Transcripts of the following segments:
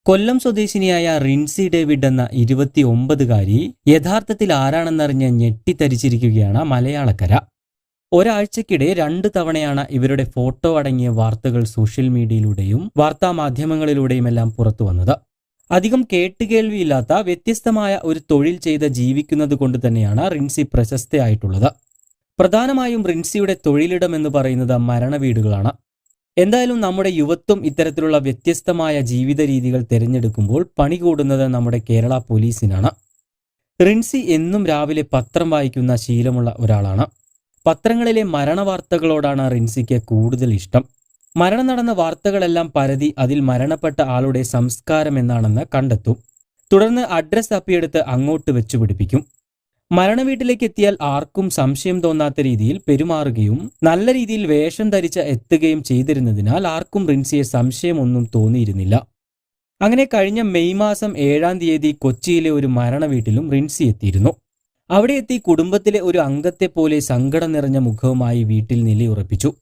കൊല്ലം സ്വദേശിനിയായ റിൻസി ഡേവിഡ് എന്ന 29കാരി യഥാർത്ഥത്തിൽ ആരാണെന്നറിഞ്ഞ് ഞെട്ടിത്തരിച്ചിരിക്കുകയാണ് മലയാളക്കര. ഒരാഴ്ചക്കിടെ 2 തവണയാണ് ഇവരുടെ ഫോട്ടോ അടങ്ങിയ വാർത്തകൾ സോഷ്യൽ മീഡിയയിലൂടെയും വാർത്താമാധ്യമങ്ങളിലൂടെയുമെല്ലാം പുറത്തുവന്നത്. അധികം കേട്ടുകേൾവിയില്ലാത്ത വ്യത്യസ്തമായ ഒരു തൊഴിൽ ചെയ്ത് ജീവിക്കുന്നത് കൊണ്ട് തന്നെയാണ് റിൻസി പ്രശസ്തയായിട്ടുള്ളത്. പ്രധാനമായും റിൻസിയുടെ തൊഴിലിടം എന്ന് പറയുന്നത് മരണവീടുകളാണ്. എന്തായാലും നമ്മുടെ യുവത്വം ഇത്തരത്തിലുള്ള വ്യത്യസ്തമായ ജീവിത രീതികൾ തിരഞ്ഞെടുക്കുമ്പോൾ പണി കൂടുന്നത് നമ്മുടെ കേരള പോലീസിനാണ്. റിൻസി എന്നും രാവിലെ പത്രം വായിക്കുന്ന ശീലമുള്ള ഒരാളാണ്. പത്രങ്ങളിലെ മരണവാർത്തകളോടാണ് റിൻസിക്ക് കൂടുതൽ ഇഷ്ടം. മരണം നടന്ന വാർത്തകളെല്ലാം പരതി അതിൽ മരണപ്പെട്ട ആളുടെ സംസ്കാരം എന്താണെന്ന് കണ്ടെത്തും. തുടർന്ന് അഡ്രസ് തപ്പിയെടുത്ത് അങ്ങോട്ട് വെച്ചുപിടിപ്പിക്കും. മരണവീട്ടിലേക്ക് എത്തിയാൽ ആർക്കും സംശയം തോന്നാത്ത രീതിയിൽ പെരുമാറുകയും നല്ല രീതിയിൽ വേഷം ധരിച്ച് എത്തുകയും ചെയ്തിരുന്നതിനാൽ ആർക്കും റിൻസിയെ സംശയമൊന്നും തോന്നിയിരുന്നില്ല. അങ്ങനെ കഴിഞ്ഞ മെയ് മാസം 7-ാം തീയതി കൊച്ചിയിലെ ഒരു മരണവീട്ടിലും റിൻസി എത്തിയിരുന്നു. അവിടെ എത്തി കുടുംബത്തിലെ ഒരു അംഗത്തെ പോലെ സങ്കടം നിറഞ്ഞ മുഖവുമായി വീട്ടിൽ നിലയുറപ്പിച്ചു.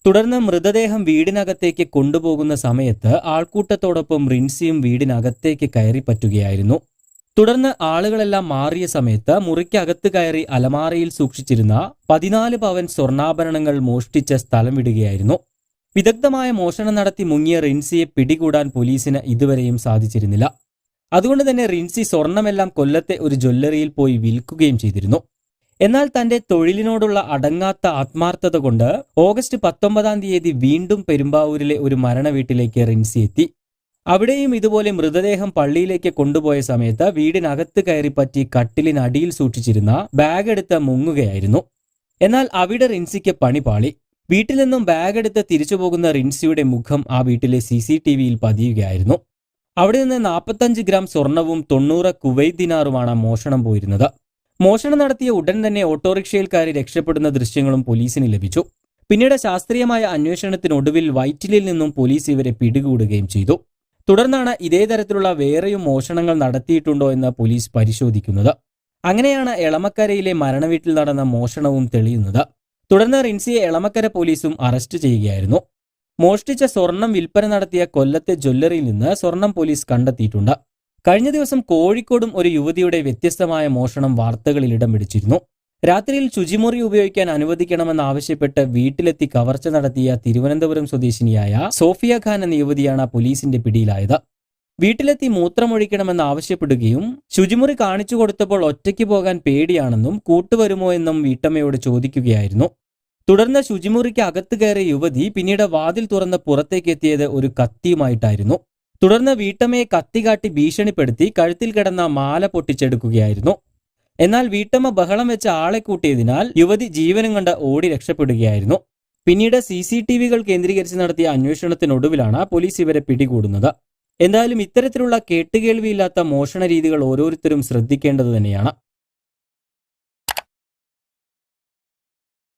തുടർന്ന് മൃതദേഹം വീടിനകത്തേക്ക് കൊണ്ടുപോകുന്ന സമയത്ത് ആൾക്കൂട്ടത്തോടൊപ്പം റിൻസിയും വീടിനകത്തേക്ക് കയറി പറ്റുകയായിരുന്നു. തുടർന്ന് ആളുകളെല്ലാം മാറിയ സമയത്ത് മുറിക്കകത്ത് കയറി അലമാരയിൽ സൂക്ഷിച്ചിരുന്ന 14 പവൻ സ്വർണ്ണാഭരണങ്ങൾ മോഷ്ടിച്ച് സ്ഥലം വിടുകയായിരുന്നു. വിദഗ്ധമായ മോഷണം നടത്തി മുങ്ങിയ റിൻസിയെ പിടികൂടാൻ പോലീസിന് ഇതുവരെയും സാധിച്ചിരുന്നില്ല. അതുകൊണ്ട് തന്നെ റിൻസി സ്വർണമെല്ലാം കൊല്ലത്തെ ഒരു ജ്വല്ലറിയിൽ പോയി വിൽക്കുകയും ചെയ്തിരുന്നു. എന്നാൽ തന്റെ തൊഴിലിനോടുള്ള അടങ്ങാത്ത ആത്മാർത്ഥത കൊണ്ട് ഓഗസ്റ്റ് 19-ാം തീയതി വീണ്ടും പെരുമ്പാവൂരിലെ ഒരു മരണവീട്ടിലേക്ക് റിൻസി എത്തി. അവിടെയും ഇതുപോലെ മൃതദേഹം പള്ളിയിലേക്ക് കൊണ്ടുപോയ സമയത്ത് വീടിനകത്ത് കയറിപ്പറ്റി കട്ടിലിനടിയിൽ സൂക്ഷിച്ചിരുന്ന ബാഗ് എടുത്ത് മുങ്ങുകയായിരുന്നു. എന്നാൽ അവിടെ റിൻസിക്ക് പണി പാളി. വീട്ടിൽ നിന്നും ബാഗ് എടുത്ത് തിരിച്ചു പോകുന്ന റിൻസിയുടെ മുഖം ആ വീട്ടിലെ CCTVയിൽ പതിയുകയായിരുന്നു. അവിടെ നിന്ന് 45 ഗ്രാം സ്വർണവും 90 കുവൈറ്റ് ദിനാറുമാണ് മോഷണം പോയിരുന്നത്. മോഷണം നടത്തിയ ഉടൻ തന്നെ ഓട്ടോറിക്ഷയിൽ കയറി രക്ഷപ്പെടുന്ന ദൃശ്യങ്ങളും പോലീസിന് ലഭിച്ചു. പിന്നീട് ശാസ്ത്രീയമായ അന്വേഷണത്തിനൊടുവിൽ വൈറ്റിലിൽ നിന്നും പോലീസ് ഇവരെ പിടികൂടുകയും ചെയ്തു. തുടർന്നാണ് ഇതേ തരത്തിലുള്ള വേറെയും മോഷണങ്ങൾ നടത്തിയിട്ടുണ്ടോ എന്ന് പോലീസ് പരിശോധിക്കുന്നത്. അങ്ങനെയാണ് എളമക്കരയിലെ മരണവീട്ടിൽ നടന്ന മോഷണവും തെളിയുന്നത്. തുടർന്ന് റിൻസിയെ എളമക്കര പോലീസും അറസ്റ്റ് ചെയ്യുകയായിരുന്നു. മോഷ്ടിച്ച സ്വർണം വിൽപ്പന നടത്തിയ കൊല്ലത്തെ ജ്വല്ലറിയിൽ നിന്ന് സ്വർണം പോലീസ് കണ്ടെത്തിയിട്ടുണ്ട്. കഴിഞ്ഞ ദിവസം കോഴിക്കോടും ഒരു യുവതിയുടെ വ്യത്യസ്തമായ മോഷണം വാർത്തകളിൽ ഇടം പിടിച്ചിരുന്നു. രാത്രിയിൽ ശുചിമുറി ഉപയോഗിക്കാൻ അനുവദിക്കണമെന്നാവശ്യപ്പെട്ട് വീട്ടിലെത്തി കവർച്ച നടത്തിയ തിരുവനന്തപുരം സ്വദേശിനിയായ സോഫിയ ഖാൻ എന്ന യുവതിയാണ് പോലീസിന്റെ പിടിയിലായത്. വീട്ടിലെത്തി മൂത്രമൊഴിക്കണമെന്ന് ആവശ്യപ്പെടുകയും ശുചിമുറി കാണിച്ചു കൊടുത്തപ്പോൾ ഒറ്റയ്ക്ക് പോകാൻ പേടിയാണെന്നും കൂട്ടുവരുമോ എന്നും വീട്ടമ്മയോട് ചോദിക്കുകയായിരുന്നു. തുടർന്ന് ശുചിമുറിക്ക് അകത്ത് കയറിയ യുവതി പിന്നീട് വാതിൽ തുറന്ന് പുറത്തേക്ക് എത്തിയത് ഒരു കത്തിയുമായിട്ടായിരുന്നു. തുടർന്ന് വീട്ടമ്മയെ കത്തികാട്ടി ഭീഷണിപ്പെടുത്തി കഴുത്തിൽ കിടന്ന മാല പൊട്ടിച്ചെടുക്കുകയായിരുന്നു. എന്നാൽ വീട്ടമ്മ ബഹളം വെച്ച ആളെ കൂട്ടിയതിനാൽ യുവതി ജീവനും കണ്ട് ഓടി രക്ഷപ്പെടുകയായിരുന്നു. പിന്നീട് CCTVകൾ കേന്ദ്രീകരിച്ച് നടത്തിയ അന്വേഷണത്തിനൊടുവിലാണ് പോലീസ് ഇവരെ പിടികൂടുന്നത്. എന്തായാലും ഇത്തരത്തിലുള്ള കേട്ടുകേൾവിയില്ലാത്ത മോഷണ രീതികൾ ഓരോരുത്തരും ശ്രദ്ധിക്കേണ്ടത് തന്നെയാണ്.